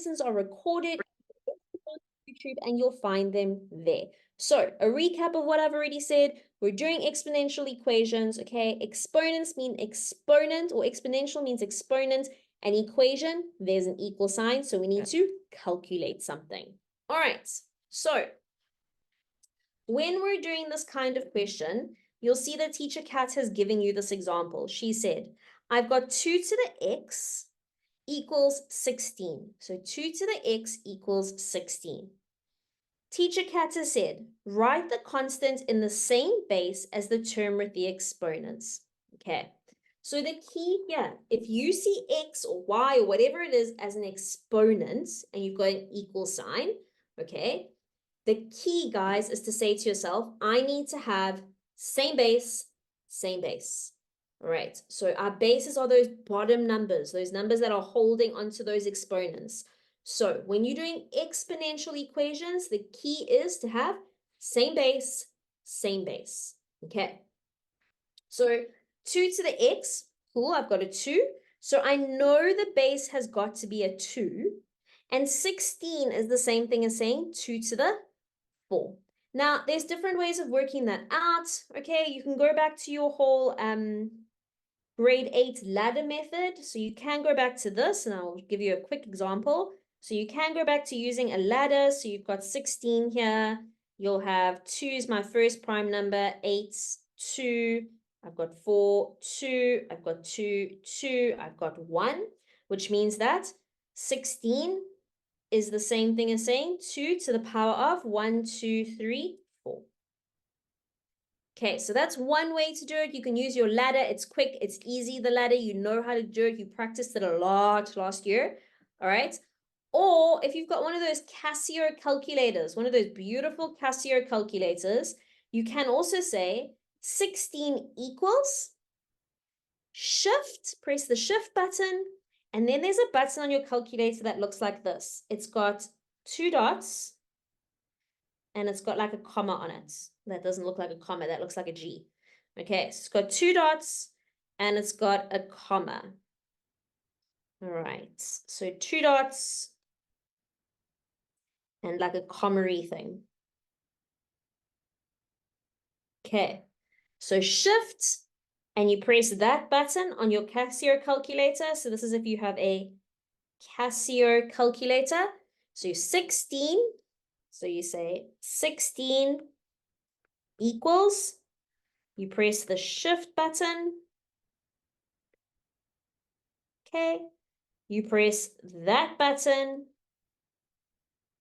lessons are recorded on YouTube and you'll find them there. So a recap of what I've already said, we're doing exponential equations, okay? Exponents mean exponent, or exponential means exponent. An equation, there's an equal sign, so we need to calculate something. All right, so when we're doing this kind of question, you'll see that Teacher Kat has given you this example. She said, I've got 2 to the x equals 16. So 2 to the x equals 16. Teacher Kat has said, write the constant in the same base as the term with the exponents. Okay, so the key here, if you see x or y or whatever it is as an exponent and you've got an equal sign, okay, the key, guys, is to say to yourself, I need to have same base, same base. All right, so our bases are those bottom numbers, those numbers that are holding onto those exponents. So when you're doing exponential equations, the key is to have same base, same base. Okay, so 2 to the x, cool, I've got a 2. So I know the base has got to be a 2. And 16 is the same thing as saying 2 to the 4. Now, there's different ways of working that out. Okay, you can go back to your whole grade 8 ladder method. So you can go back to this, and I'll give you a quick example. So you can go back to using a ladder. So you've got 16 here. You'll have 2 is my first prime number, 8, 2. I've got 4, 2. I've got 2, 2. I've got 1, which means that 16 is the same thing as saying 2 to the power of 1, 2, 3, 4. Okay, so that's one way to do it. You can use your ladder. It's quick. It's easy, the ladder. You know how to do it. You practiced it a lot last year. All right. Or if you've got one of those Casio calculators, one of those beautiful Casio calculators, you can also say 16 equals shift, press the shift button, and then there's a button on your calculator that looks like this. It's got 2 dots, and it's got like a comma on it. That doesn't look like a comma. That looks like a G. Okay, so it's got 2 dots, and it's got a comma. All right, so 2 dots, and like a comma-y thing. Okay, so shift, and you press that button on your Casio calculator. So this is if you have a Casio calculator. So 16, so you say 16 equals, you press the shift button. Okay, you press that button,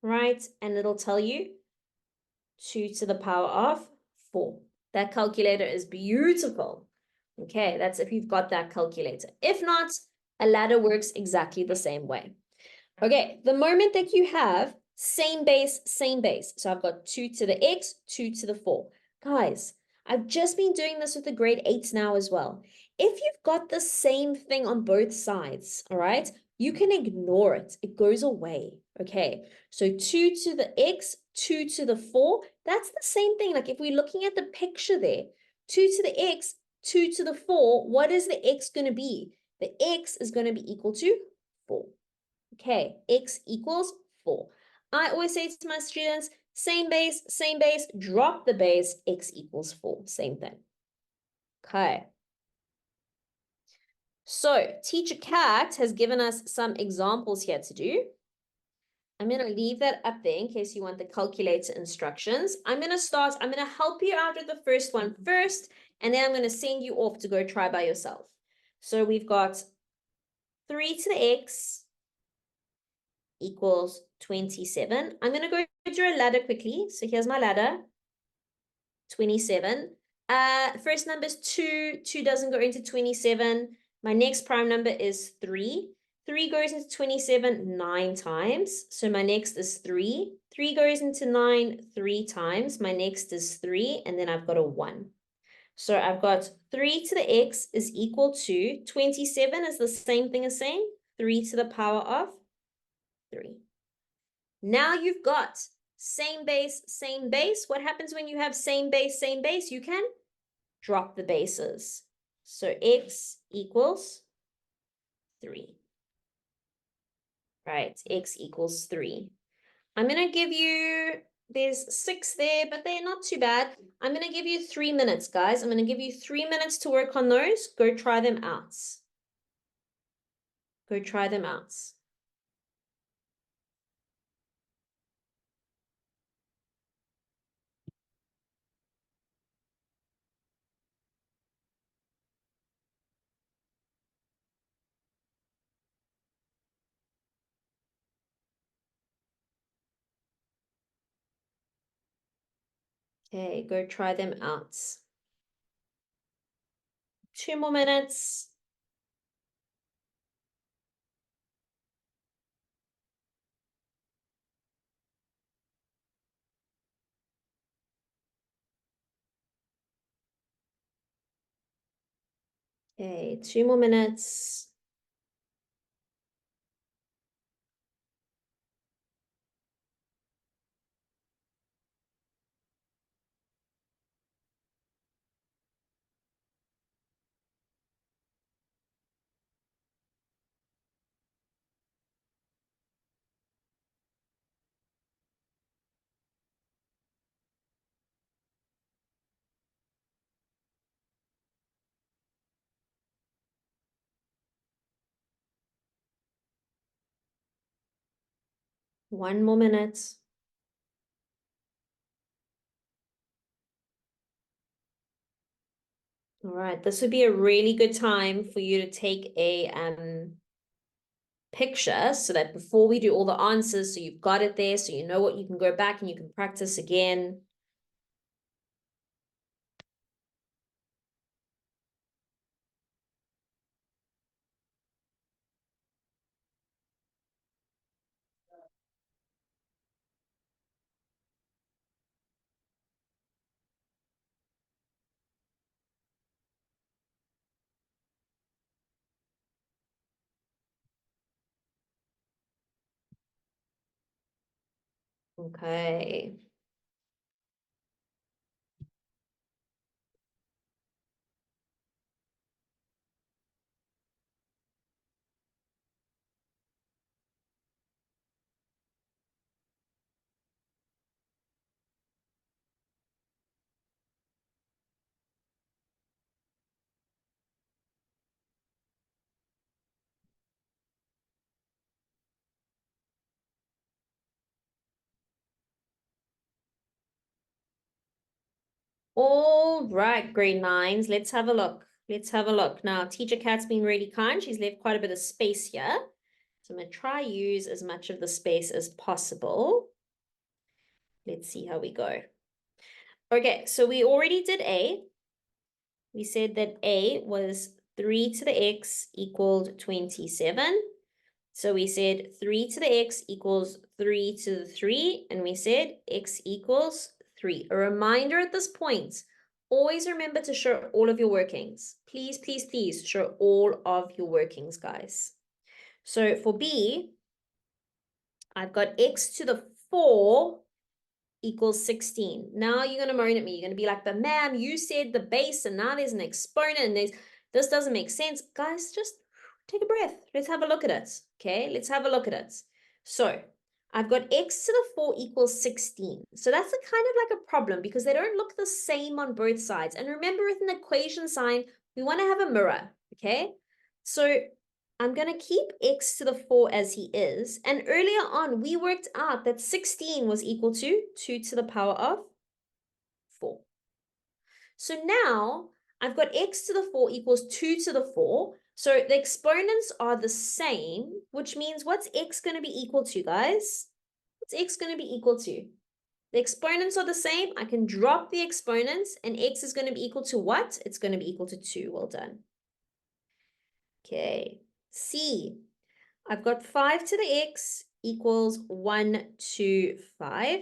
right? And it'll tell you 2 to the power of 4. That calculator is beautiful. Okay, that's if you've got that calculator. If not, a ladder works exactly the same way. Okay, the moment that you have same base, same base. So I've got 2 to the x, 2 to the 4. Guys, I've just been doing this with the grade 8s now as well. If you've got the same thing on both sides, all right, you can ignore it. It goes away. Okay, so 2 to the x, 2 to the 4, that's the same thing. Like if we're looking at the picture there, 2 to the x, 2 to the 4, what is the x going to be? The x is going to be equal to 4. Okay, x equals 4. I always say to my students, same base, drop the base, x equals 4. Same thing. Okay. So Teacher Kat has given us some examples here to do. I'm going to leave that up there in case you want the calculator instructions. I'm going to help you out with the first one first, and then I'm going to send you off to go try by yourself. So we've got 3 to the x equals 27. I'm going to go through a ladder quickly. So here's my ladder, 27. First number is 2. 2 doesn't go into 27. My next prime number is 3. 3 goes into 27 9 times. So my next is 3. 3 goes into 9 3 times. My next is 3. And then I've got a 1. So I've got 3 to the x is equal to 27 is the same thing as saying 3 to the power of 3. Now you've got same base, same base. What happens when you have same base, same base? You can drop the bases. So x equals 3. right, x equals 3. I'm going to give you, there's 6 there, but they're not too bad. I'm going to give you 3 minutes, guys. I'm going to give you 3 minutes to work on those. Go try them out. Go try them out. Okay, go try them out. 2 more minutes. Okay, 2 more minutes. One more minute. All right, this would be a really good time for you to take a picture so that before we do all the answers, so you've got it there, so you know what, you can go back and you can practice again. Okay. All right, grade 9s, let's have a look. Let's have a look. Now, Teacher Kat's been really kind. She's left quite a bit of space here. So I'm going to try use as much of the space as possible. Let's see how we go. Okay, so we already did A. We said that A was 3 to the x equaled 27. So we said 3 to the x equals 3 to the 3, and we said x equals 3. A reminder at this point, always remember to show all of your workings. Please, please, please show all of your workings, guys. So for B, I've got x to the 4 equals 16. Now you're going to moan at me. You're going to be like, but ma'am, you said the base and now there's an exponent and this doesn't make sense. Guys, just take a breath. Let's have a look at it. Okay, let's have a look at it. So I've got x to the 4 equals 16. So that's a kind of like a problem because they don't look the same on both sides. And remember with an equation sign, we want to have a mirror. Okay, so I'm going to keep x to the 4 as he is. And earlier on, we worked out that 16 was equal to 2 to the power of 4. So now I've got x to the 4 equals 2 to the 4. So the exponents are the same, which means what's x going to be equal to, guys? What's x going to be equal to? The exponents are the same. I can drop the exponents, and x is going to be equal to what? It's going to be equal to 2. Well done. Okay. C. I've got 5 to the x equals 1 to 5.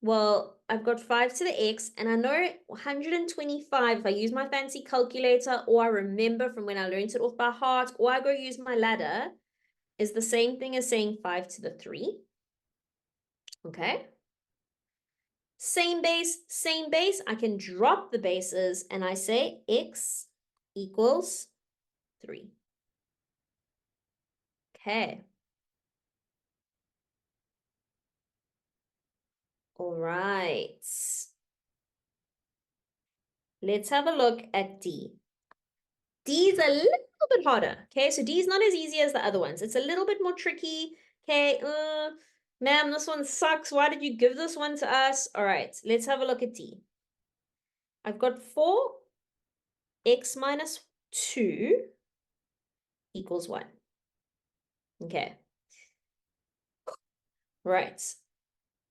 Well, I've got 5 to the x, and I know 125, if I use my fancy calculator, or I remember from when I learned it off by heart, or I go use my ladder, is the same thing as saying 5 to the 3. Okay. Same base. I can drop the bases, and I say x equals 3. Okay. All right. Let's have a look at D. D is a little bit harder, okay? So D is not as easy as the other ones. It's a little bit more tricky, okay? Ma'am, this one sucks. Why did you give this one to us? All right, let's have a look at D. I've got 4x minus 2 equals 1. Okay. Right.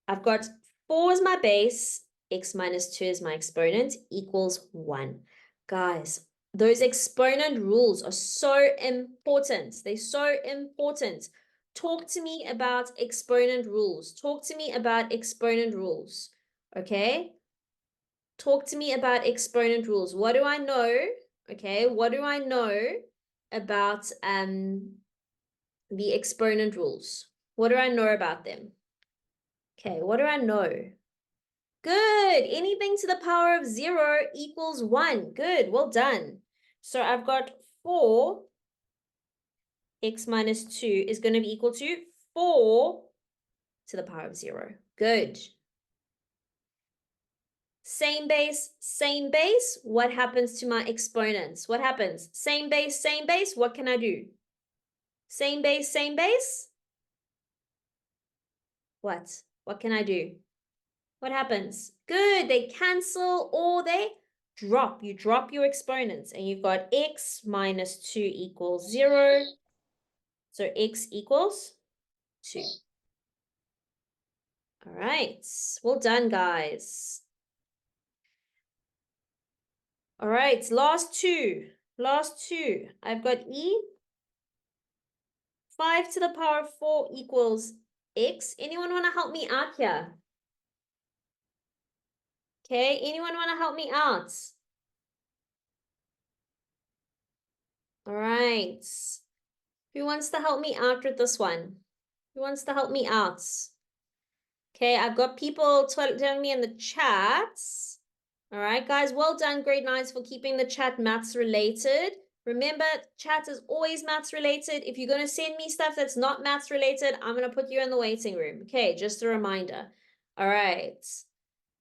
I've got 4 as my base, x minus 2 is my exponent, equals 1. Guys, those exponent rules are so important. They're so important. Talk to me about exponent rules. Talk to me about exponent rules. Okay? Talk to me about exponent rules. What do I know? Okay, what do I know about the exponent rules? What do I know about them? Okay, what do I know? Good. Anything to the power of 0 equals 1. Good. Well done. So I've got 4x minus 2 is going to be equal to 4 to the power of 0. Good. Same base, same base. What happens to my exponents? What happens? Same base, same base. What can I do? Same base, same base. What? What can I do? What happens? Good, they cancel or they drop. You drop your exponents and you've got x minus 2 equals 0. So x equals 2. All right, well done, guys. All right, last two. Last two. I've got E. 5 to the power of 4 equals x. Anyone want to help me out here? Okay, anyone want to help me out? All right. Who wants to help me out with this one? Who wants to help me out? Okay, I've got people telling me in the chats. All right, guys, well done, grade 9s, for keeping the chat maths related. Remember, chat is always maths related. If you're going to send me stuff that's not maths related, I'm going to put you in the waiting room. Okay, just a reminder. All right.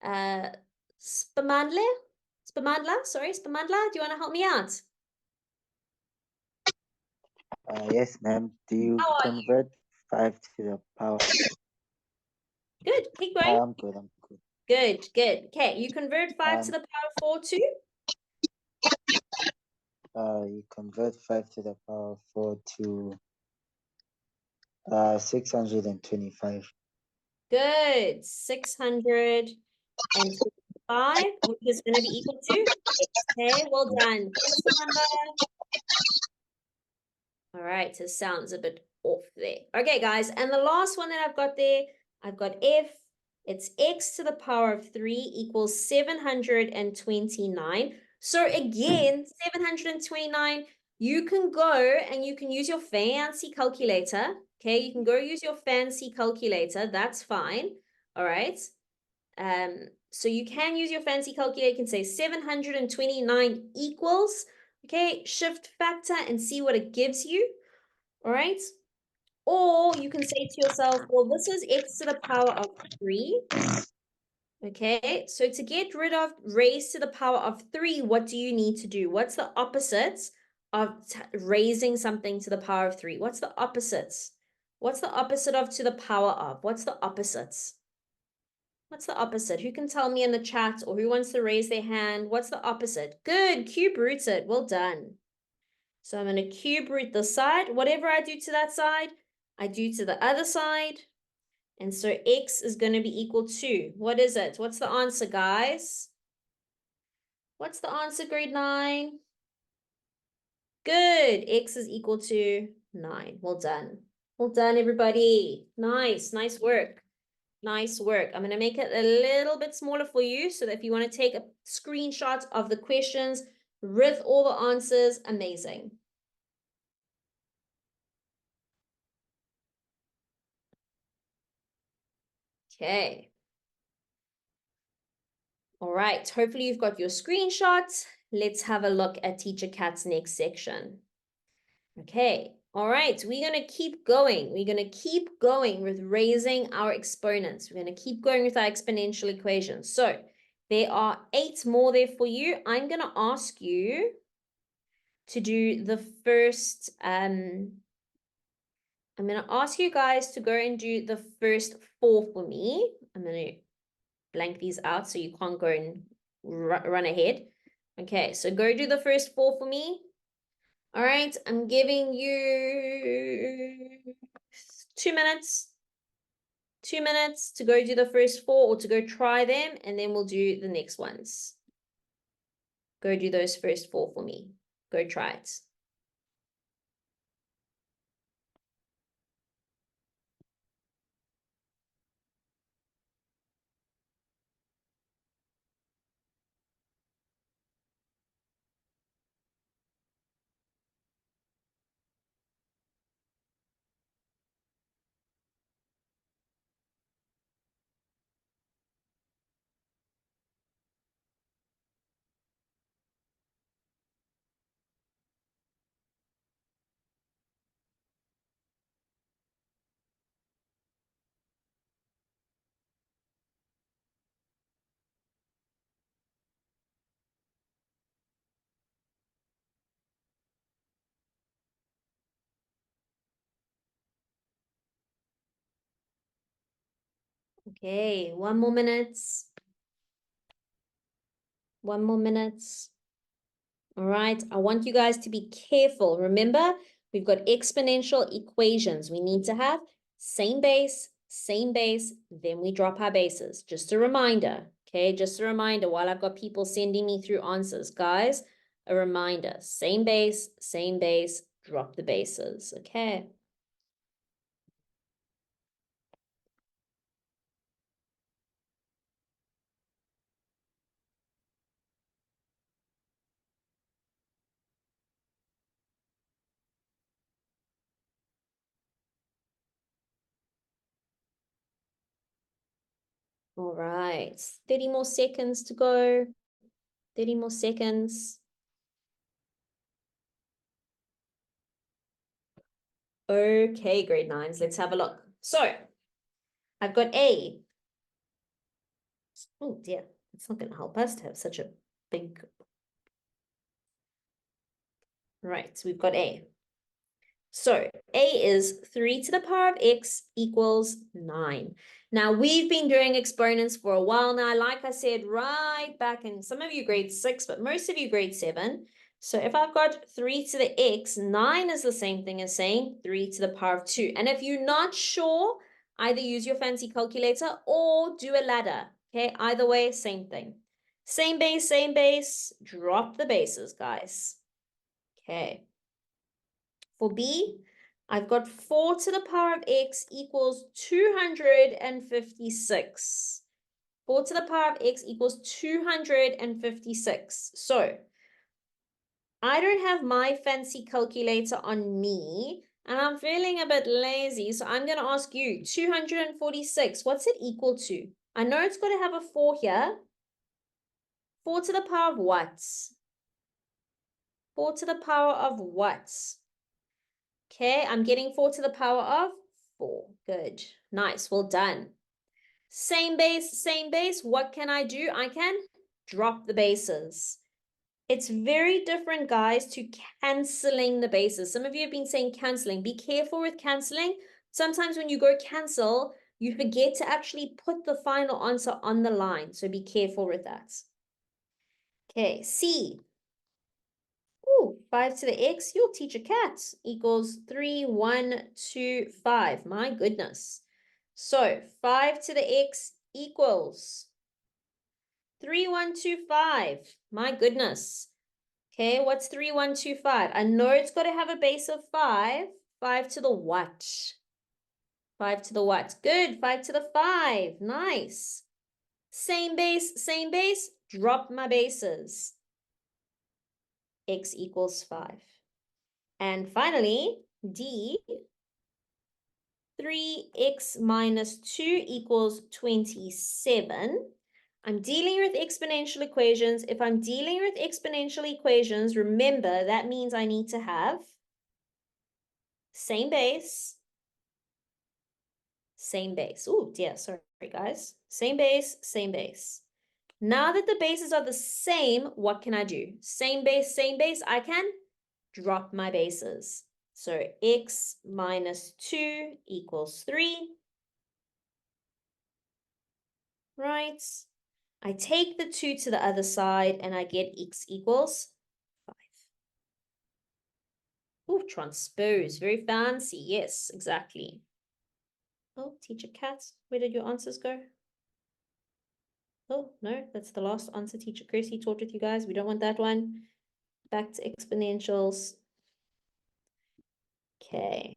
Spamandla? Sorry, Spamandla, do you want to help me out? Yes, ma'am. Do you How are you? convert 5 to the power? Good, keep going. I'm good. I'm good. Good, good. Okay, you convert 5 to Um, the power of 4 to? you convert 5 to the power of 4 to 625. Good. 625, which is going to be equal to x. Okay, well done. Thanks, Amanda. All right, so sounds a bit off there. Okay, guys, and the last one that I've got there, I've got f. It's x to the power of 3 equals 729. So again, 729, you can go and you can use your fancy calculator. Okay, you can go use your fancy calculator. That's fine. All right. So you can use your fancy calculator. You can say 729 equals, okay, shift factor and see what it gives you. All right. Or you can say to yourself, well, this is x to the power of 3. Okay, so to get rid of raised to the power of 3, what do you need to do? What's the opposite of raising something to the power of 3? What's the opposite? What's the opposite of to the power of? What's the opposite? What's the opposite? Who can tell me in the chat, or who wants to raise their hand? What's the opposite? Good, cube root it. Well done. So I'm going to cube root this side. Whatever I do to that side, I do to the other side. And so x is going to be equal to, what is it? What's the answer, guys? What's the answer, grade 9? Good. X is equal to 9. Well done. Well done, everybody. Nice. Nice work. Nice work. I'm going to make it a little bit smaller for you so that if you want to take a screenshot of the questions with all the answers, amazing. Okay. All right. Hopefully you've got your screenshots. Let's have a look at Teacher Kat's next section. Okay. All right, we're going to keep going. We're going to keep going with raising our exponents. We're going to keep going with our exponential equations. So there are 8 more there for you. I'm going to ask you to do the first, I'm going to ask you guys to go and do the first 4 for me. I'm going to blank these out so you can't go and run ahead. Okay, so go do the first 4 for me. All right, I'm giving you 2 minutes. 2 minutes to go do the first 4 or to go try them, and then we'll do the next ones. Go do those first 4 for me. Go try it. Okay, 1 more minute. 1 more minute. All right, I want you guys to be careful. Remember, we've got exponential equations. We need to have same base, then we drop our bases. Just a reminder, okay? Just a reminder while I've got people sending me through answers. Guys, a reminder, same base, drop the bases, okay? All right, 30 more seconds to go. 30 more seconds. Okay, grade 9s, let's have a look. So, I've got A. Oh dear, it's not going to help us to have such a big. Right, so we've got A. So A is 3 to the power of x equals 9. Now, we've been doing exponents for a while now. Like I said, right back in some of you grade 6, but most of you grade 7. So if I've got 3 to the x, 9 is the same thing as saying 3 to the power of 2. And if you're not sure, either use your fancy calculator or do a ladder. Okay, either way, same thing. Same base, drop the bases, guys. Okay. For B, I've got 4 to the power of x equals 256. 4 to the power of x equals 256. So I don't have my fancy calculator on me, and I'm feeling a bit lazy, so I'm going to ask you, 246, what's it equal to? I know it's got to have a 4 here. 4 to the power of what? 4 to the power of what? Okay, I'm getting 4 to the power of 4. Good. Nice. Well done. Same base. What can I do? I can drop the bases. It's very different, guys, to canceling the bases. Some of you have been saying canceling. Be careful with canceling. Sometimes when you go cancel, you forget to actually put the final answer on the line. So be careful with that. Okay, C. Ooh, 5 to the x, you'll teach a cat, equals 3, 1, 2, 5. My goodness. So 5 to the x equals 3, 1, 2, 5. My goodness. Okay, what's 3, 1, 2, 5? I know it's got to have a base of 5. 5 to the what? 5 to the what? Good. 5 to the 5. Nice. Same base. Drop my bases. X equals 5. And finally, D, 3x minus 2 equals 27. I'm dealing with exponential equations. If I'm dealing with exponential equations, remember that means I need to have same base, same base. Oh dear, sorry guys. Same base, same base. Now that the bases are the same, what can I do? Same base, I can drop my bases. So x minus 2 equals 3, right? I take the 2 to the other side and I get x equals 5. Oh, transpose, very fancy. Yes, exactly. Oh, teacher Kat, where did your answers go? Oh, no, that's the last answer teacher Kirsty taught with you guys. We don't want that one. Back to exponentials. Okay.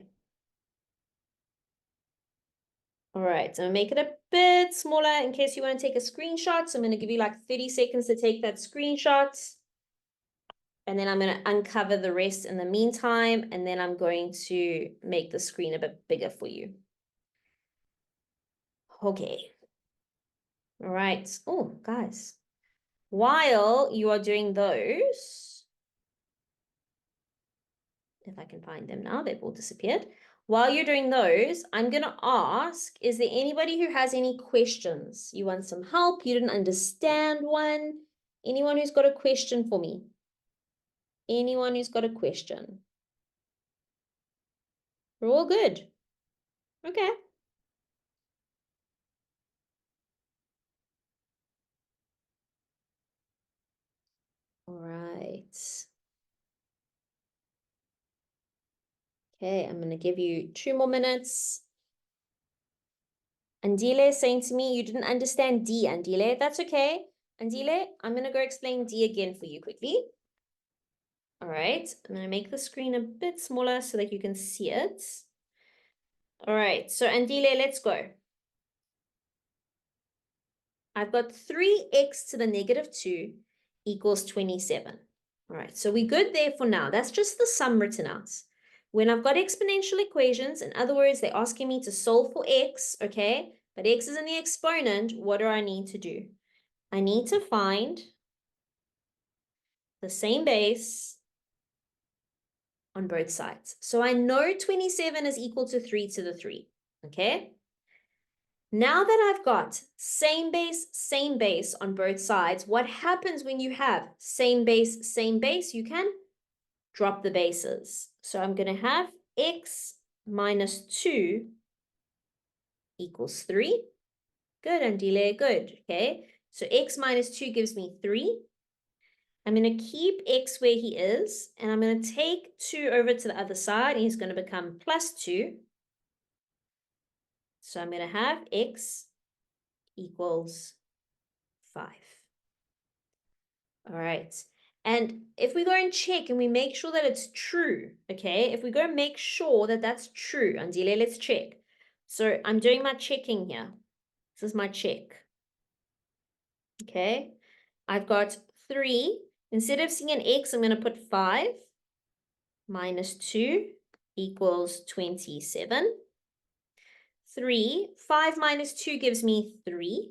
All right, so I'm going to make it a bit smaller in case you want to take a screenshot. So I'm going to give you like 30 seconds to take that screenshot. And then I'm going to uncover the rest in the meantime. And then I'm going to make the screen a bit bigger for you. Okay. All right. Oh, guys, while you are doing those, if I can find them now, they've all disappeared. While you're doing those, I'm going to ask, is there anybody who has any questions? You want some help? You didn't understand one? Anyone who's got a question for me? Anyone who's got a question? We're all good. Okay. All right. Okay, I'm going to give you 2 more minutes. Andile is saying to me, you didn't understand D, Andile. That's okay. Andile, I'm going to go explain D again for you quickly. All right, I'm going to make the screen a bit smaller so that you can see it. All right, so Andile, let's go. I've got 3x to the negative 2 equals 27. All right, so we're good there for now. That's just the sum written out. When I've got exponential equations, in other words, they're asking me to solve for x, okay? But x is in the exponent. What do I need to do? I need to find the same base on both sides. So I know 27 is equal to 3 to the 3, okay? Now that I've got same base on both sides, what happens when you have same base? You can drop the bases. So I'm going to have x minus 2 equals 3. Good, Andile, good, okay? So x minus 2 gives me 3. I'm going to keep x where he is, and I'm going to take 2 over to the other side, and he's going to become plus 2. So I'm going to have x equals 5. All right. And if we go and check and we make sure that it's true, okay? If we go and make sure that that's true, Andile, let's check. So I'm doing my checking here. This is my check. Okay. I've got 3. Instead of seeing an x, I'm going to put 5 minus 2 equals 27. 5 minus 2 gives me 3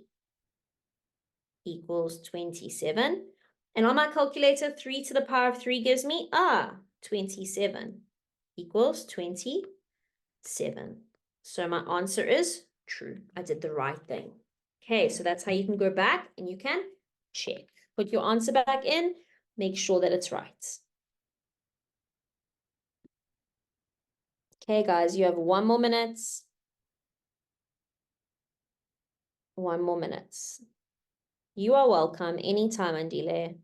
equals 27. And on my calculator, 3 to the power of 3 gives me 27 equals 27. So my answer is true. I did the right thing. Okay, so that's how you can go back and you can check. Put your answer back in, make sure that it's right. Okay, guys, you have 1 more minute. 1 more minute. You are welcome anytime, Andile.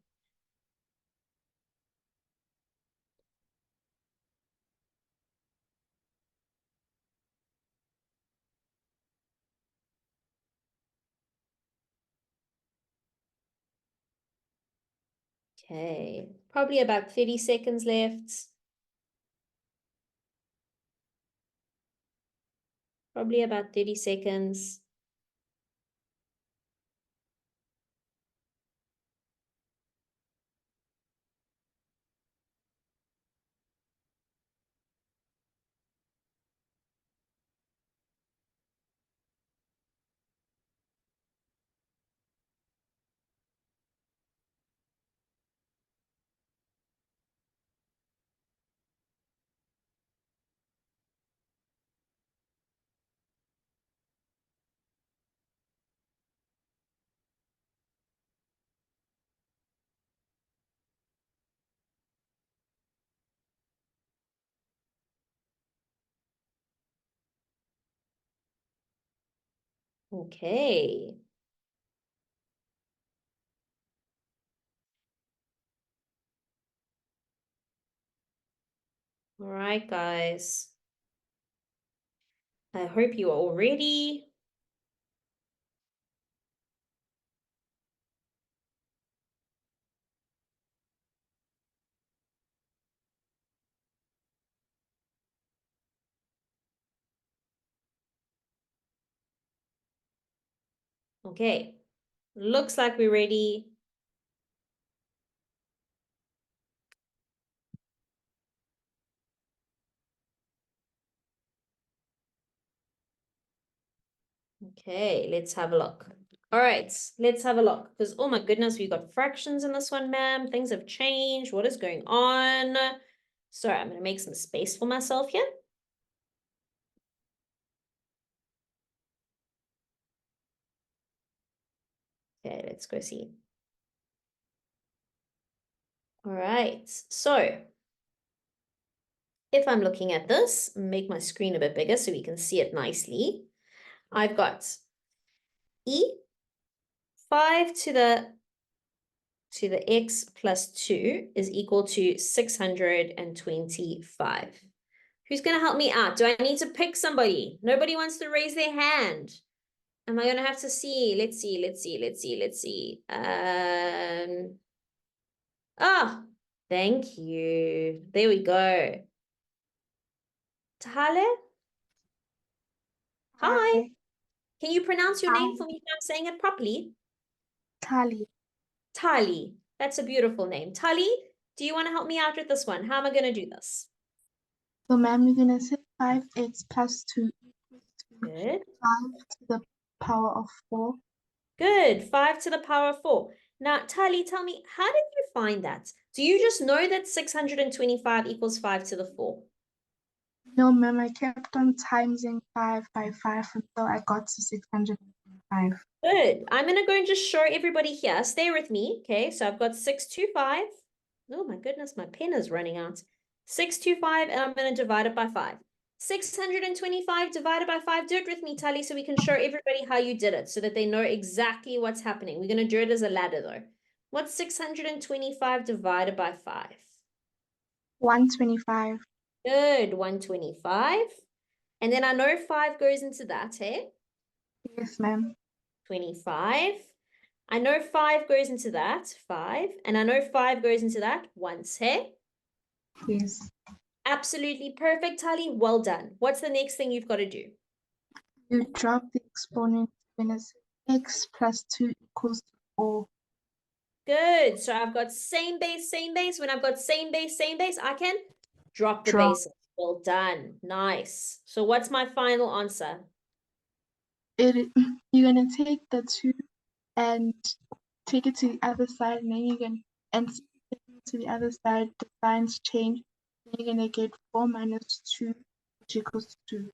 Okay, probably about 30 seconds left. Probably about 30 seconds. Okay. All right, guys. I hope you are all ready. Okay. Looks like we're ready. Okay, let's have a look. All right, let's have a look. Because, oh my goodness, we've got fractions in this one, ma'am. Things have changed. What is going on? Sorry, I'm going to make some space for myself here. Okay, let's go see. All right, so if I'm looking at this, make my screen a bit bigger so we can see it nicely. I've got e 5 to the x plus 2 is equal to 625. Who's going to help me out? Do I need to pick somebody? Nobody wants to raise their hand. Am I going to have to see? Let's see. Thank you. There we go. Tahale? Hi. Hi. Can you pronounce your name Hi. for me if I'm saying it properly? Tally. Tali. That's a beautiful name. Tali, do you want to help me out with this one? How am I going to do this? So, ma'am, you're going to say 5x plus 2 equals to Good. 5 to the power of 4. Good. 5 to the power of 4. Now, Tali, tell me, how did you find that? Do you just know that 625 equals 5 to the 4? No, ma'am, I kept on timesing 5 by 5 until I got to 625. Good. I'm going to go and just show everybody here. Stay with me. Okay, so I've got 625. Oh my goodness, my pen is running out. 625, and I'm going to divide it by 5. 625 divided by 5. Do it with me, Tali, so we can show everybody how you did it so that they know exactly what's happening. We're going to do it as a ladder, though. What's 625 divided by 5? 125. Good, 125. And then I know 5 goes into that, hey? Yes, ma'am. 25. I know 5 goes into that, 5. And I know 5 goes into that once, hey? Yes. Absolutely perfect, Tali. Well done. What's the next thing you've got to do? You drop the exponent when it's x plus 2 equals to 4. Good. So I've got same base, same base. When I've got same base, I can drop the Drop. bases. Well done. Nice. So what's my final answer? You're going to take the 2 and take it to the other side, and then you can and take it to the other side, the signs change, then you're gonna get 4 minus 2, which equals to 2.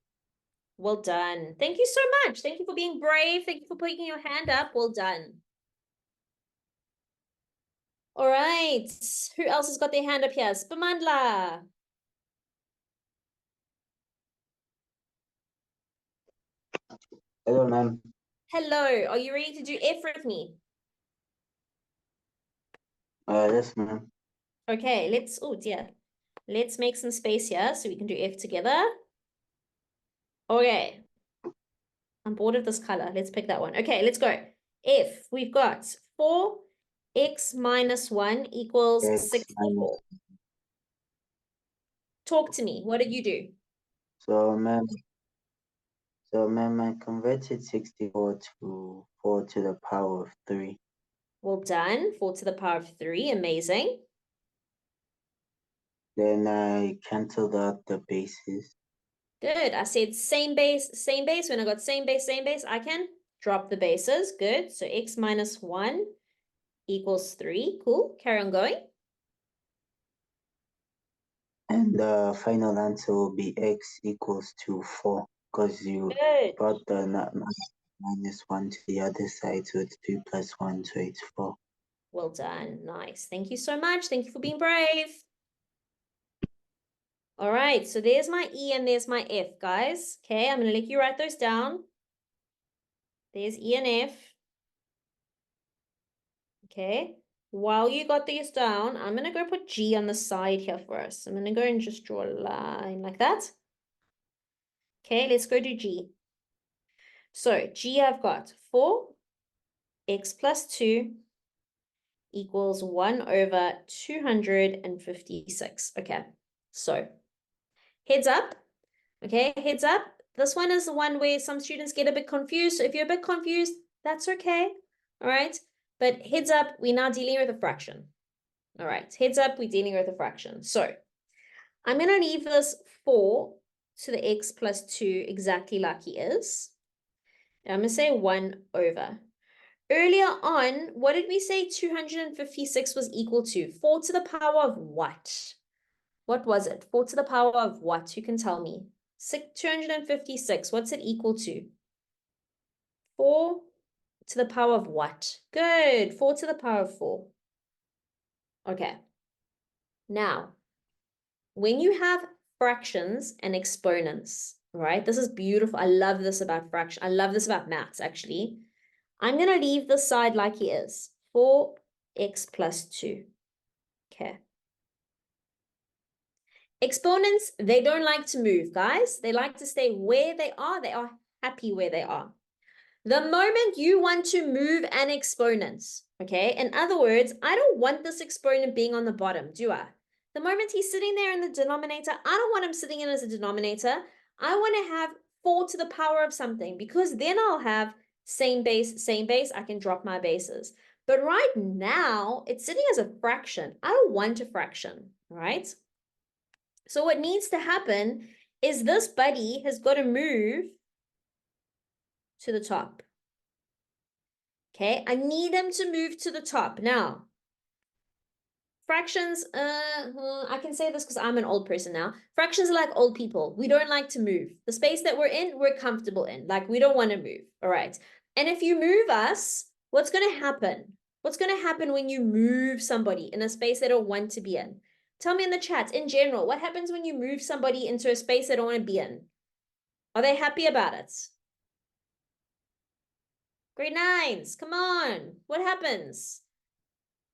Well done. Thank you so much. Thank you for being brave. Thank you for putting your hand up. Well done. All right. Who else has got their hand up here? Spamandla. Hello, ma'am. Hello. Are you ready to do F with me? Yes, ma'am. Okay, oh dear. Let's make some space here so we can do F together. Okay. I'm bored of this color. Let's pick that one. Okay, let's go. F, we've got 4x minus 1 equals X minus. 64. Talk to me. What did you do? So, ma'am, I converted 64 to 4 to the power of 3. Well done. 4 to the power of 3. Amazing. Then I canceled out the bases. Good. I said same base, same base. When I got same base, I can drop the bases. Good. So x minus 1 equals 3. Cool. Carry on going. And the final answer will be x equals to 4 because you Good. brought the minus 1 to the other side, so it's 2 plus 1, so it's 4. Well done. Nice. Thank you so much. Thank you for being brave. All right, so there's my E and there's my F, guys. Okay, I'm going to let you write those down. There's E and F. Okay. While you got these down, I'm going to go put G on the side here for us. I'm going to go and just draw a line like that. Okay, let's go to G. So G, I've got 4x plus 2 equals 1 over 256. Okay, so heads up. Okay, heads up. This one is the one where some students get a bit confused. So if you're a bit confused, that's okay. All right. But heads up, we're now dealing with a fraction. All right. Heads up, we're dealing with a fraction. So I'm going to leave this 4 to the x plus 2 exactly like he is. And I'm going to say 1 over. Earlier on, what did we say 256 was equal to? 4 to the power of what? What was it? 4 to the power of what? Who can tell me? 256, what's it equal to? 4 to the power of what? Good, 4 to the power of 4. Okay. Now, when you have fractions and exponents, right? This is beautiful. I love this about fraction. I love this about maths, actually. I'm going to leave this side like he is. 4x plus 2. Okay. Exponents, they don't like to move, guys. They like to stay where they are. They are happy where they are. The moment you want to move an exponent, okay? In other words, I don't want this exponent being on the bottom, do I? The moment he's sitting there in the denominator, I don't want him sitting in as a denominator. I want to have 4 to the power of something because then I'll have same base, same base. I can drop my bases. But right now, it's sitting as a fraction. I don't want a fraction, right? So what needs to happen is this buddy has got to move to the top. Okay, I need him to move to the top. Now, fractions, I can say this because I'm an old person now. Fractions are like old people. We don't like to move. The space that we're in, we're comfortable in. Like, we don't want to move. All right. And if you move us, what's going to happen? What's going to happen when you move somebody in a space they don't want to be in? Tell me in the chat, in general, what happens when you move somebody into a space they don't want to be in? Are they happy about it? Grade 9s, come on. What happens?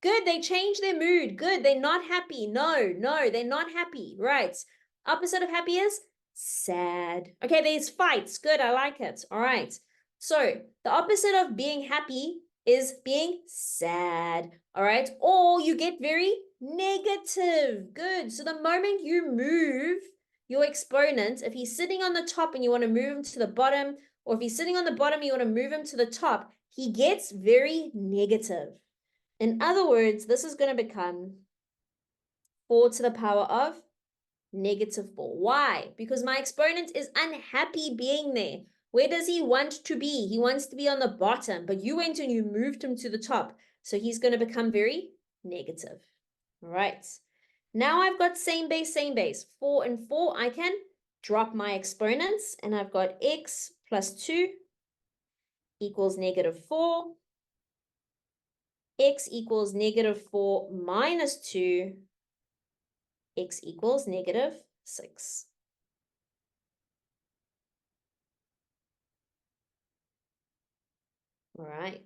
Good, they change their mood. Good, they're not happy. No, they're not happy. Right. Opposite of happy is sad. Okay, there's fights. Good, I like it. All right. So the opposite of being happy is being sad. All right. Or you get very negative. Good. So the moment you move your exponent, if he's sitting on the top and you want to move him to the bottom, or if he's sitting on the bottom, you want to move him to the top, he gets very negative. In other words, this is going to become 4 to the power of negative 4. Why? Because my exponent is unhappy being there. Where does he want to be? He wants to be on the bottom, but you went and you moved him to the top. So he's going to become very negative. All right. Now I've got same base, 4 and 4. I can drop my exponents, and I've got x plus 2 equals negative 4. X equals negative 4 minus 2. X equals negative 6. All right.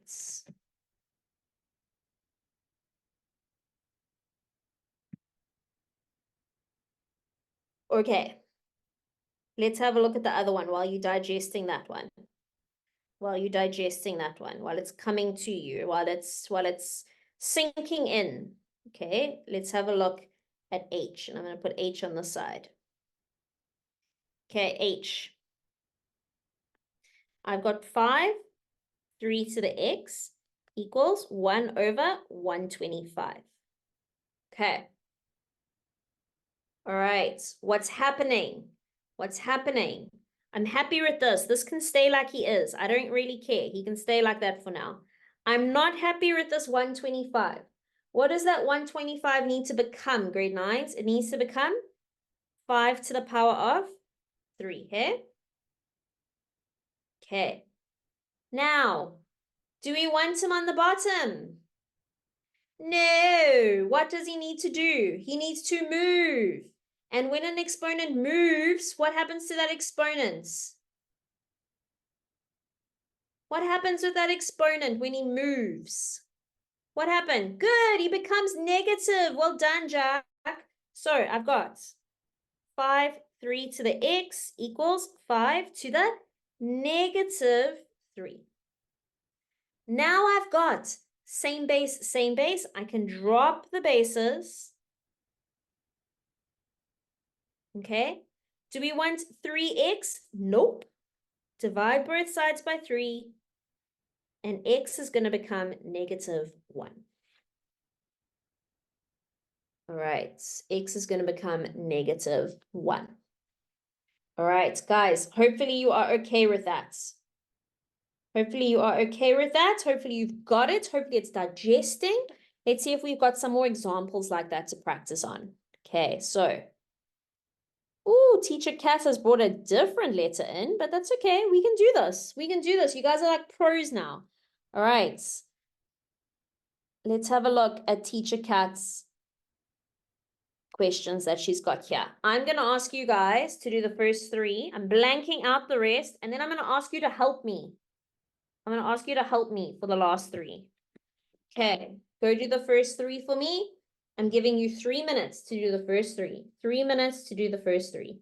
Okay. Let's have a look at the other one while you're digesting that one. While it's coming to you, while it's sinking in. Okay, let's have a look at H, and I'm going to put H on the side. Okay, H. I've got 5, 3 to the x equals 1 over 125. Okay. All right, what's happening? What's happening? I'm happy with this. This can stay like he is. I don't really care. He can stay like that for now. I'm not happy with this 125. What does that 125 need to become, grade 9s? It needs to become 5 to the power of 3, okay? Okay. Now, do we want him on the bottom? No. What does he need to do? He needs to move. And when an exponent moves, what happens to that exponent? What happens with that exponent when he moves? What happened? Good, he becomes negative. Well done, Jack. So I've got 5, 3 to the x equals 5 to the negative 3. Now I've got same base, same base. I can drop the bases. Okay. Do we want 3x? Nope. Divide both sides by 3. And x is going to become negative 1. All right. X is going to become negative 1. All right, guys. Hopefully you are okay with that. Hopefully you are okay with that. Hopefully you've got it. Hopefully it's digesting. Let's see if we've got some more examples like that to practice on. Okay, so. Ooh, Teacher Cass has brought a different letter in, but that's okay. We can do this. We can do this. You guys are like pros now. All right. Let's have a look at Teacher Kat's questions that she's got here. I'm going to ask you guys to do the first 3. I'm blanking out the rest, and then I'm going to ask you to help me. I'm going to ask you to help me for the last 3. Okay, go do the first 3 for me. I'm giving you 3 minutes to do the first 3. 3 minutes to do the first 3.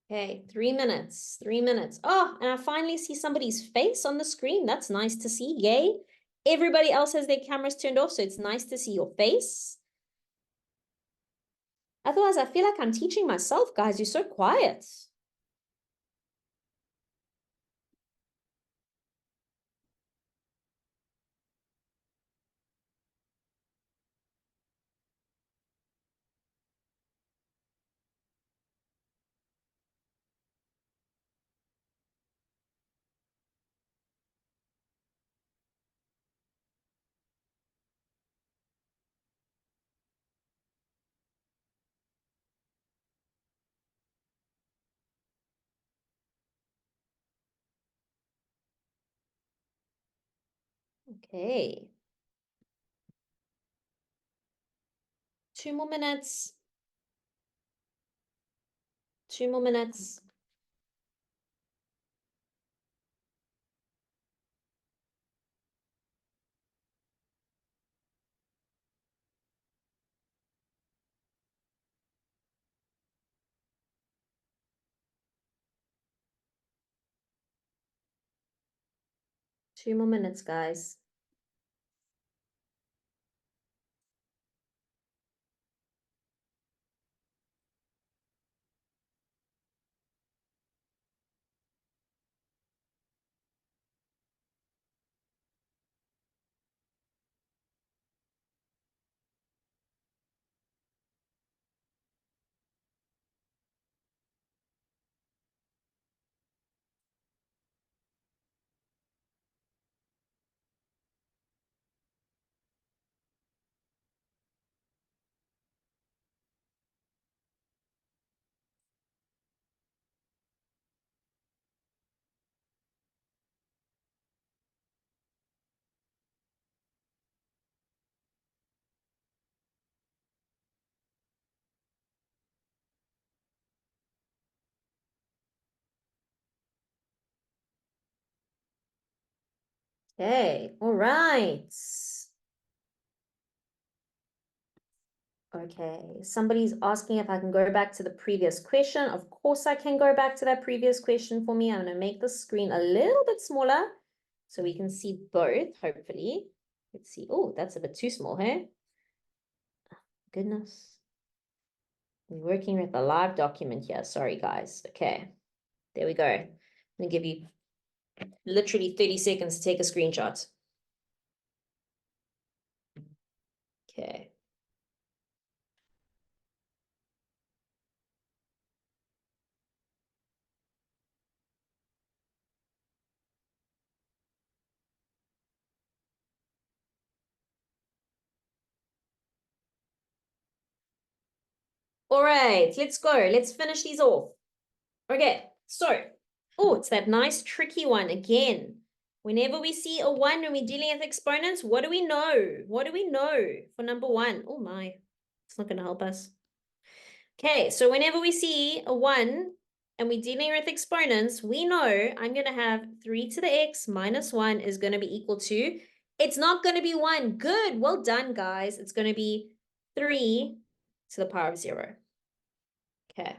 Okay, 3 minutes, 3 minutes. Oh, and I finally see somebody's face on the screen. That's nice to see. Yay. Everybody else has their cameras turned off, so it's nice to see your face. Otherwise, I feel like I'm teaching myself, guys. You're so quiet. Okay. 2 more minutes. 2 more minutes. 2 more minutes, guys. Okay, all right. Okay, somebody's asking if I can go back to the previous question. Of course I can go back to that previous question for me. I'm going to make the screen a little bit smaller so we can see both, hopefully. Let's see. Oh, that's a bit too small, hey? Goodness. We're working with a live document here. Sorry, guys. Okay. There we go. I'm going to give you literally 30 seconds to take a screenshot. Okay. All right, let's go. Let's finish these off. Okay, so, oh, it's that nice tricky one again. Whenever we see a 1 when we're dealing with exponents, what do we know? What do we know for number 1? Oh my, it's not going to help us. Okay, so whenever we see a 1 and we're dealing with exponents, we know I'm going to have 3 to the x minus 1 is going to be equal to, it's not going to be 1. Good, well done, guys. It's going to be 3 to the power of 0. Okay.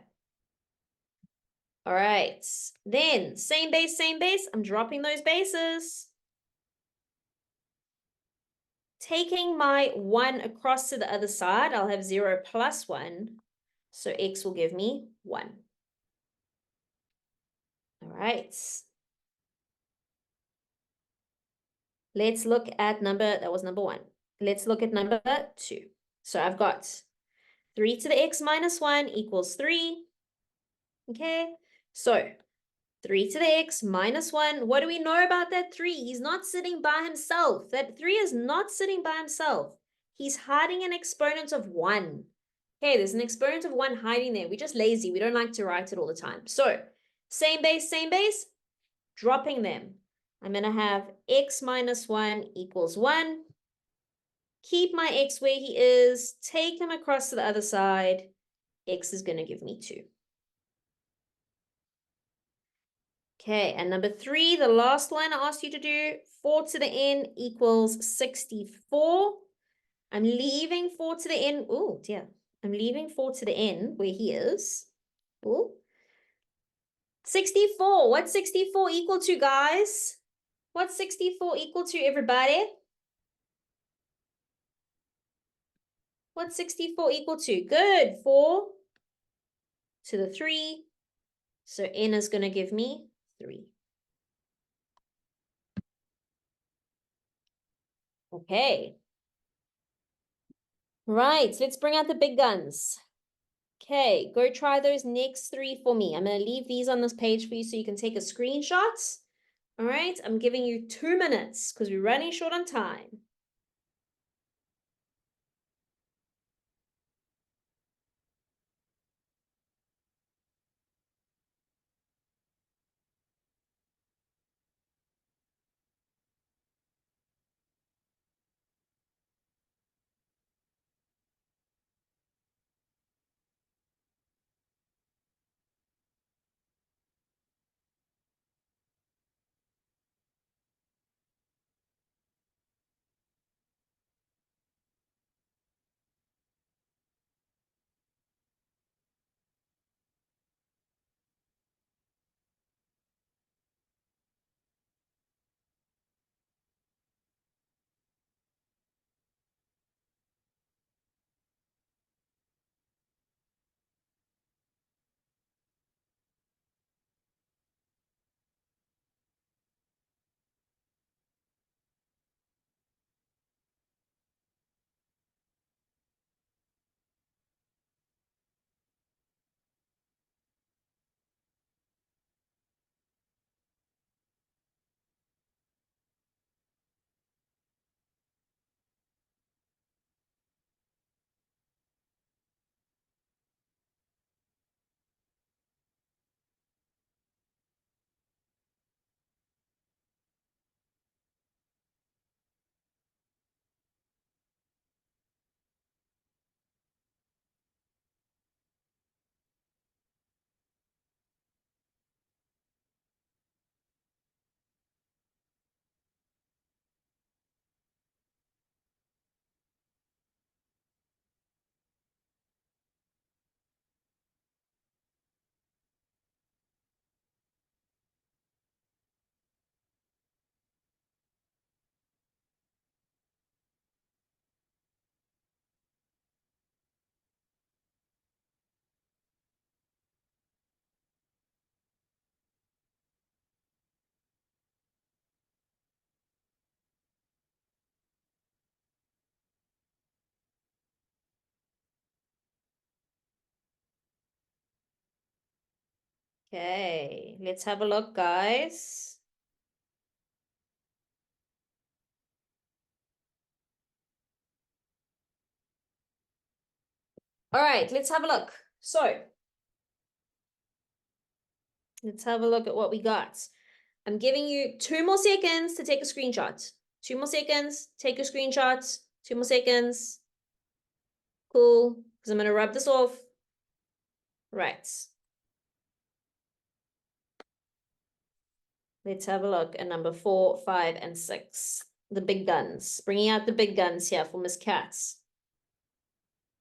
All right. Then, same base, same base. I'm dropping those bases. Taking my 1 across to the other side, I'll have 0 plus 1. So x will give me 1. All right. Let's look at that was number 1. Let's look at number 2. So I've got 3 to the x minus 1 equals 3. Okay. So 3 to the x minus 1. What do we know about that 3? He's not sitting by himself. That 3 is not sitting by himself. He's hiding an exponent of 1. Okay, there's an exponent of 1 hiding there. We're just lazy. We don't like to write it all the time. So, same base, dropping them. I'm going to have x minus 1 equals 1. Keep my x where he is. Take him across to the other side. X is going to give me 2. Okay, and number 3, the last line I asked you to do, 4 to the n equals 64. I'm leaving 4 to the n. Oh, dear. I'm leaving 4 to the n where he is. Oh. 64. What's 64 equal to, guys? What's 64 equal to, everybody? What's 64 equal to? Good. 4 to the 3. So n is going to give me 3. Okay. Right, let's bring out the big guns. Okay, go try those next 3 for me. I'm going to leave these on this page for you so you can take a screenshot. All right, I'm giving you 2 minutes because we're running short on time. Okay, let's have a look, guys. All right, let's have a look. So, let's have a look at what we got. I'm giving you 2 more seconds to take a screenshot. 2 more seconds, take a screenshot. 2 more seconds. Cool, because I'm going to rub this off. Right. Let's have a look at number 4, 5, and 6. The big guns. Bringing out the big guns here for Miss Katz.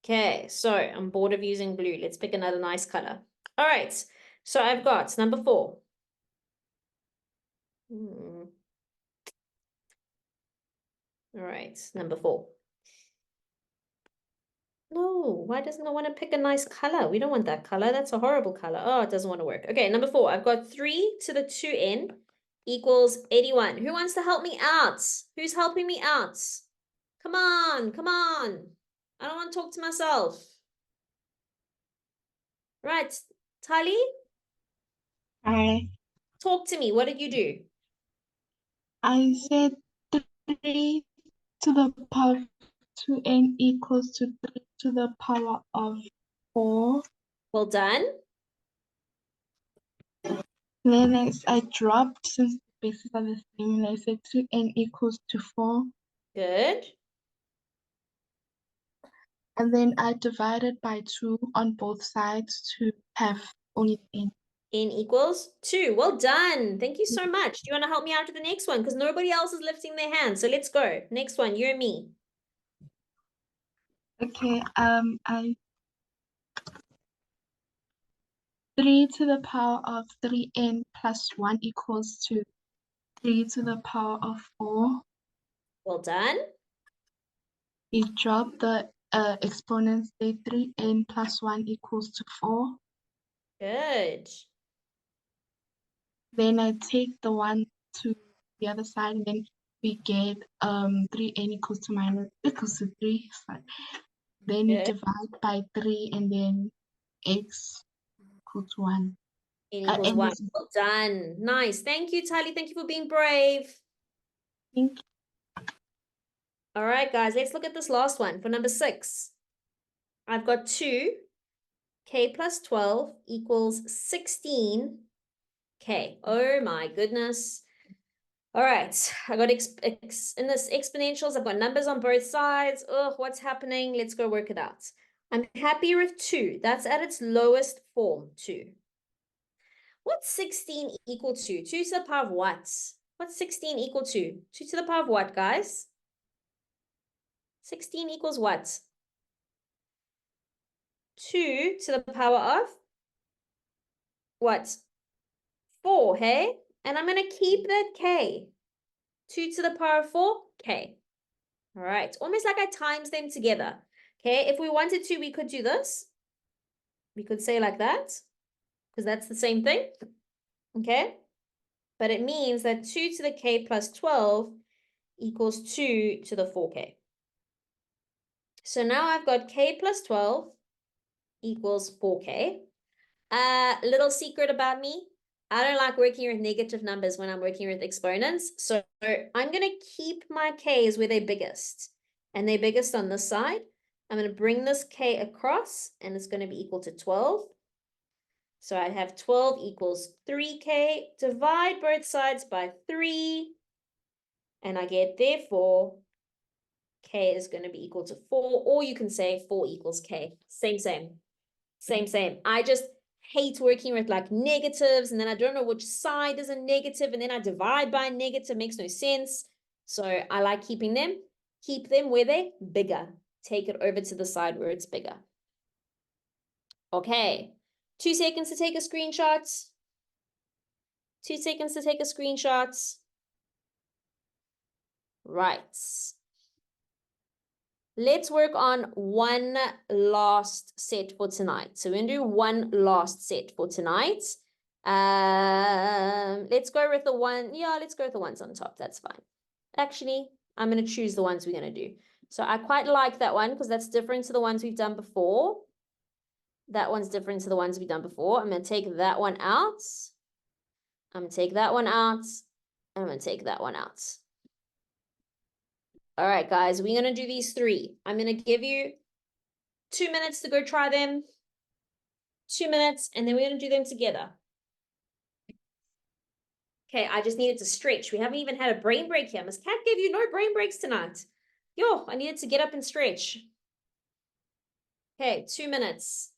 Okay, so I'm bored of using blue. Let's pick another nice color. All right, so I've got number 4. All right, number 4. No, why doesn't it want to pick a nice color? We don't want that color. That's a horrible color. Oh, it doesn't want to work. Okay, number 4. I've got 3 to the 2n equals 81. Who wants to help me out? Who's helping me out? Come on, come on. I don't want to talk to myself. Right, Tali, talk to me. What did you do? I said 3 to the power of 2n equals to 3 to the power of 4. Well done. Then I dropped, since the bases are the same, and I said 2n equals to 4. Good. And then I divided by 2 on both sides to have only n. N equals 2. Well done. Thank you so much. Do you want to help me out with the next one? Because nobody else is lifting their hand. So let's go. Next one, you and me. Okay, I 3 to the power of 3n plus 1 equals to 3 to the power of 4. Well done. We drop the exponents, say 3n plus 1 equals to 4. Good. Then I take the 1 to the other side, and then we get 3n equals to 3. Sorry. Then we Good. divide by 3, and then x equals 1. N equals 1. Is, Well done. Nice. Thank you, Tali. Thank you for being brave. think, All right, guys, let's look at this last one for number 6. I've got 2. K plus 12 equals 16. K. Oh my goodness. All right, I got in this exponentials, I've got numbers on both sides. Ugh, what's happening? Let's go work it out. I'm happier with 2. That's at its lowest form, 2. What's 16 equal to? 2 to the power of what? What's 16 equal to? 2 to the power of what, guys? 16 equals what? 2 to the power of what? 4, hey? And I'm going to keep that K. 2 to the power of 4, K. All right, almost like I times them together. Okay, if we wanted to, we could do this. We could say like that, because that's the same thing. Okay, but it means that 2 to the K plus 12 equals 2 to the 4K. So now I've got K plus 12 equals 4K. Little secret about me. I don't like working with negative numbers when I'm working with exponents. So I'm going to keep my K's where they're biggest. And they're biggest on this side. I'm going to bring this K across, and it's going to be equal to 12. So I have 12 equals 3K. Divide both sides by 3. And I get, therefore, K is going to be equal to 4. Or you can say 4 equals K. Same, same. Same, same. I just hate working with like negatives, and then I don't know which side is a negative, and then I divide by a negative. Makes no sense. So I like keeping them. Keep them where they're bigger. Take it over to the side where it's bigger. Okay. 2 seconds to take a screenshot. 2 seconds to take a screenshot. Right. Let's work on one last set for tonight. So we're going to do one last set for tonight. Let's go with the one. Yeah, let's go with the ones on top. That's fine. Actually, I'm going to choose the ones we're going to do. So I quite like that one because that's different to the ones we've done before. That one's different to the ones we've done before. I'm going to take that one out. I'm going to take that one out. And I'm going to take that one out. All right, guys, we're going to do these three. I'm going to give you 2 minutes to go try them. 2 minutes, and then we're going to do them together. Okay, I just needed to stretch. We haven't even had a brain break here. Miss Cat gave you no brain breaks tonight. Yo, I needed to get up and stretch. Okay, 2 minutes.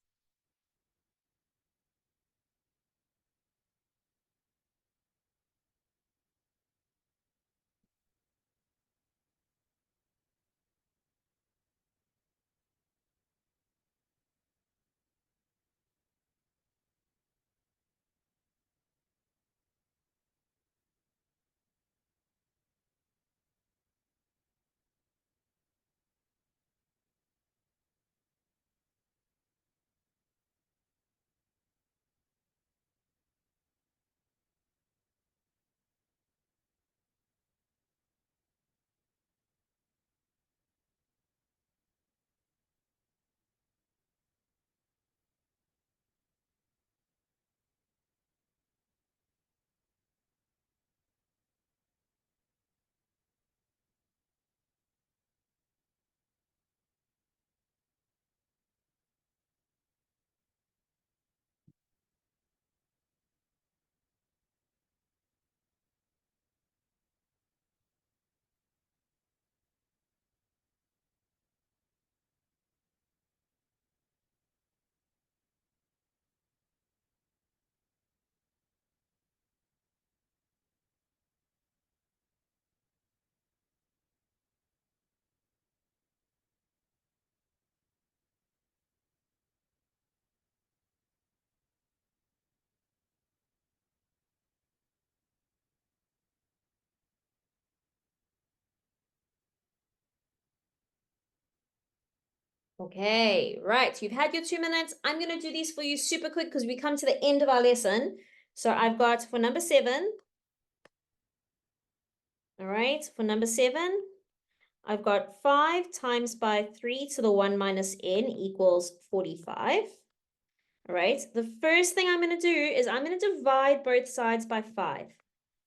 Okay, right. You've had your 2 minutes. I'm going to do these for you super quick because we come to the end of our lesson. So I've got for number 7. All right, for number 7, I've got 5 times by 3 to the 1 minus n equals 45. All right, the first thing I'm going to do is I'm going to divide both sides by 5.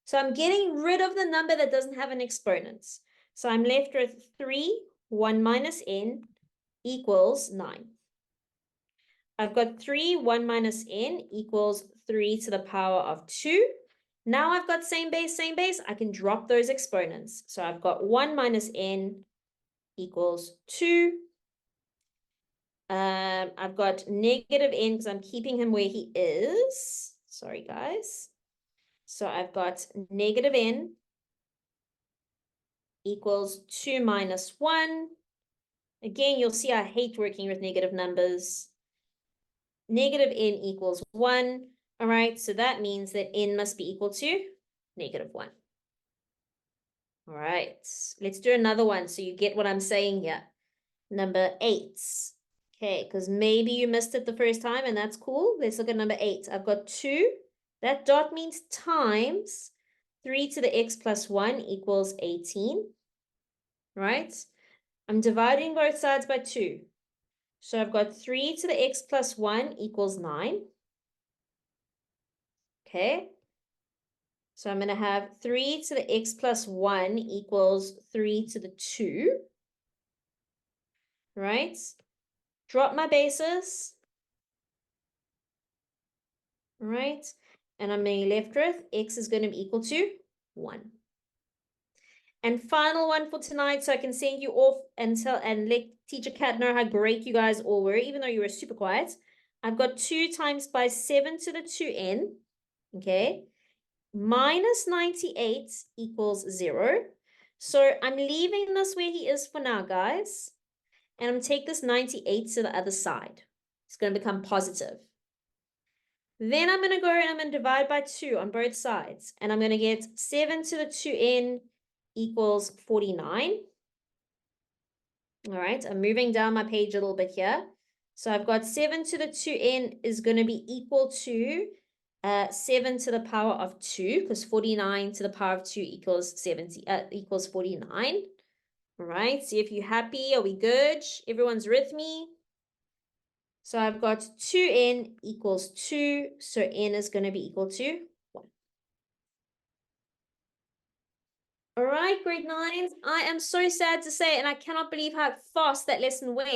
So I'm getting rid of the number that doesn't have an exponent. So I'm left with 3, 1 minus n equals 9. I've got 3, 1 minus n equals 3 to the power of 2. Now I've got same base, I can drop those exponents. So I've got 1 minus n equals 2. I've got negative n because I'm keeping him where he is. Sorry, guys. So I've got negative n equals 2 minus 1. Again, you'll see I hate working with negative numbers. Negative n equals 1. All right, so that means that n must be equal to negative 1. All right, let's do another one so you get what I'm saying here. Number 8. Okay, because maybe you missed it the first time, and that's cool. Let's look at number 8. I've got 2. That dot means times 3 to the x plus 1 equals 18. Right? I'm dividing both sides by 2. So I've got 3 to the x plus 1 equals 9. Okay. So I'm going to have 3 to the x plus 1 equals 3 to the 2. Right? Drop my bases. Right? And I'm being left with x is going to be equal to 1. And final one for tonight, so I can send you off and let Teacher Kat know how great you guys all were, even though you were super quiet. I've got 2 times by 7 to the 2n, okay, minus 98 equals 0. So I'm leaving this where he is for now, guys. And I'm going to take this 98 to the other side. It's going to become positive. Then I'm going to go and I'm going to divide by 2 on both sides. And I'm going to get 7 to the 2n equals 49. All right, I'm moving down my page a little bit here. So I've got 7 to the 2n is going to be equal to 7 to the power of 2, because 49 to the power of 2 equals 49. All right, see if you're happy. Are we good? Everyone's with me? So I've got 2n equals 2. So n is going to be equal to 1. All right, grade 9s. I am so sad to say, and I cannot believe how fast that lesson went.